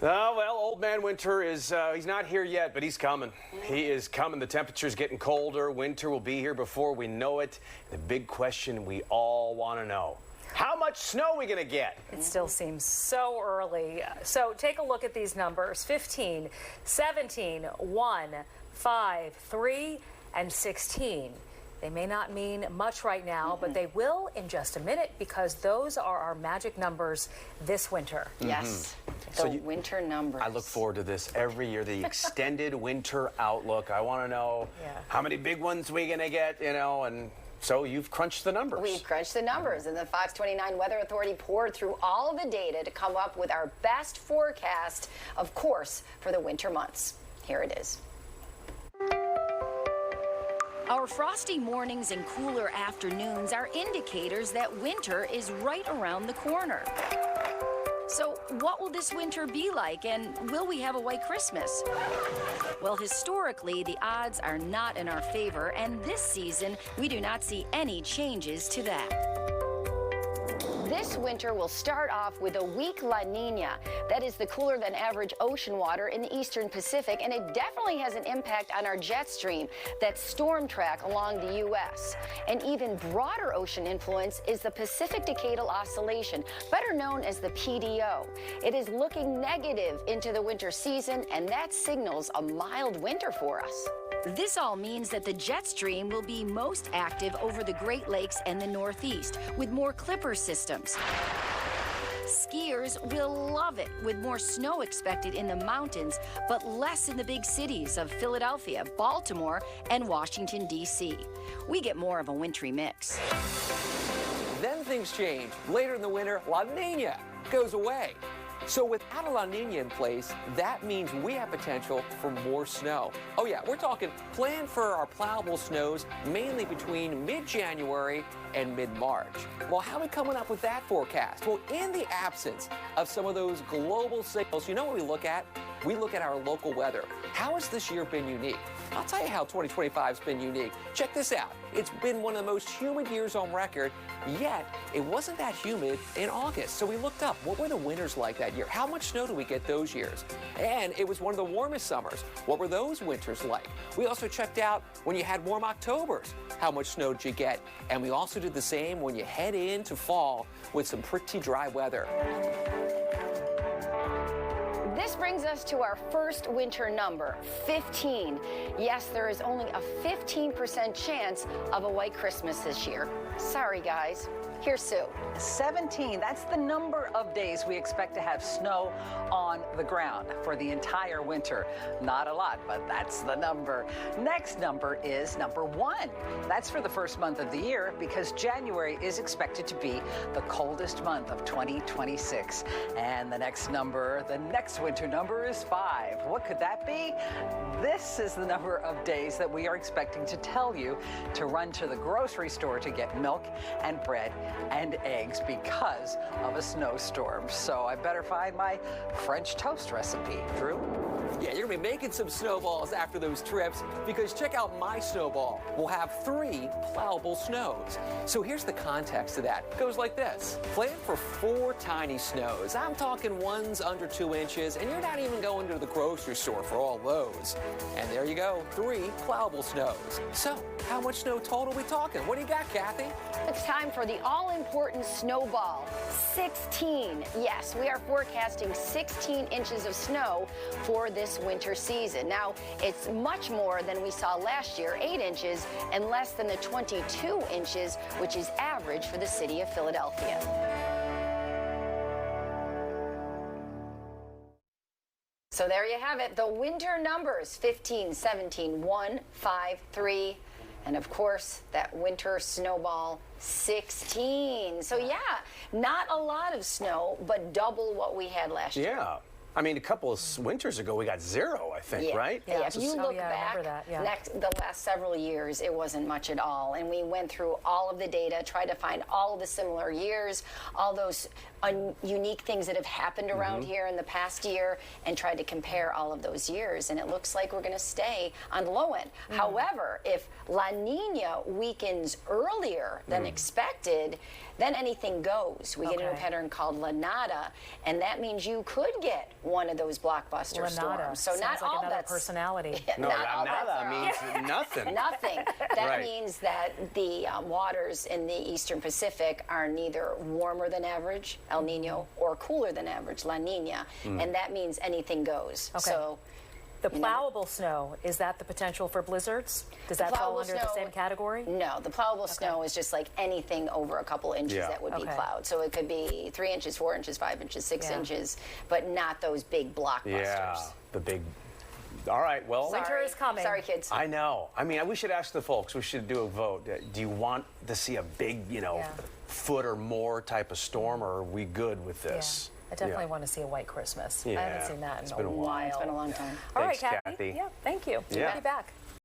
Oh, well, old man winter is, he's not here yet, but he's coming. He is coming. The temperature's getting colder. Winter will be here before we know it. The big question we all want to know. How much snow are we going to get? It still seems so early. So take a look at these numbers. 15, 17, 1, 5, 3, and 16. They may not mean much right now, but they will in just a minute because those are our magic numbers this winter. Yes, the winter numbers. I look forward to this every year, the extended winter outlook. I want to know how many big ones we going to get, you know, and so you've crunched the numbers. We've crunched the numbers, and the Fox 29 Weather Authority poured through all of the data to come up with our best forecast, of course, for the winter months. Here it is. Our frosty mornings and cooler afternoons are indicators that winter is right around the corner. So what will this winter be like, and will we have a white Christmas? Well, historically, the odds are not in our favor, and this season, we do not see any changes to that. This winter will start off with a weak La Nina. That is the cooler than average ocean water in the eastern Pacific, and it definitely has an impact on our jet stream, that storm track along the U.S. An even broader ocean influence is the Pacific Decadal Oscillation, better known as the PDO. It is looking negative into the winter season, and that signals a mild winter for us. This all means that the jet stream will be most active over the Great Lakes and the Northeast, with more clipper systems. Skiers will love it, with more snow expected in the mountains, but less in the big cities of Philadelphia, Baltimore, and Washington, D.C. We get more of a wintry mix. Then things change. Later in the winter, La Nina goes away. So without a La Nina in place, that means we have potential for more snow. Oh yeah, we're talking plan for our plowable snows mainly between mid-January and mid-March. Well, how are we coming up with that forecast? Well, in the absence of some of those global signals, you know what we look at? We look at our local weather. How has this year been unique? I'll tell you how 2025 has been unique. Check this out. It's been one of the most humid years on record, yet it wasn't that humid in August. So we looked up, what were the winters like that year? How much snow did we get those years? And it was one of the warmest summers. What were those winters like? We also checked out when you had warm Octobers, how much snow did you get? And we also did the same when you head into fall with some pretty dry weather. This brings us to our first winter number, 15. Yes, there is only a 15% chance of a white Christmas this year. Sorry, guys. Here's Sue. 17, that's the number of days we expect to have snow on the ground for the entire winter. Not a lot, but that's the number. Next number is number 1. That's for the first month of the year because January is expected to be the coldest month of 2026. And the next number, the next winter number is 5. What could that be? This is the number of days that we are expecting to tell you to run to the grocery store to get milk and bread and eggs because of a snowstorm. So I better find my French toast recipe. Drew? Yeah, you're going to be making some snowballs after those trips because check out my snowball. We'll have 3 plowable snows. So here's the context of that. It goes like this. Plan for 4 tiny snows. I'm talking ones under 2 inches, and you're not even going to the grocery store for all those. And there you go, 3 plowable snows. So how much snow total are we talking? What do you got, Kathy? It's time for the all-important snowball. 16. Yes, we are forecasting 16 inches of snow for this winter season. Now, it's much more than we saw last year, 8 inches, and less than the 22 inches, which is average for the city of Philadelphia. So there you have it, the winter numbers, 15, 17, 1, 5, 3, and of course, that winter snowball, 16. So yeah, not a lot of snow, but double what we had last year. Yeah. I mean, a couple of winters ago, we got 0, I think, right? Yeah, if you look back, I the last several years, it wasn't much at all. And we went through all of the data, tried to find all of the similar years, all those unique things that have happened around here in the past year, and tried to compare all of those years. And it looks like we're going to stay on the low end. However, if La Nina weakens earlier than expected, Then anything goes. We get into a Okay. pattern called La Nada, and that means you could get one of those blockbuster storms. So Sounds not like all another that's personality. No, not all bets nada are means off. nothing. Nothing. That Right. means that the waters in the eastern Pacific are neither warmer than average, El Nino, or cooler than average, La Nina, and that means anything goes. Okay. So The plowable snow, is that the potential for blizzards? Does that fall plowable under the snow- same category? no, the plowable snow is just like anything over a couple inches Yeah. that would be Okay. plowed. So it could be 3 inches, 4 inches, 5 inches, 6 Yeah. inches, but not those big blockbusters. Yeah, the big. All right, well. Winter is coming. Sorry, kids. I know. I mean, we should ask the folks. We should do a vote. Do you want to see a big, Yeah. foot or more type of storm, or are we good with Yeah. this? I definitely want to see a white Christmas. I Yeah. haven't seen that It's in been a a while. while. It's been a long time. All right, Thanks, Kathy. Kathy. Yeah, thank you. Yeah. We'll be back.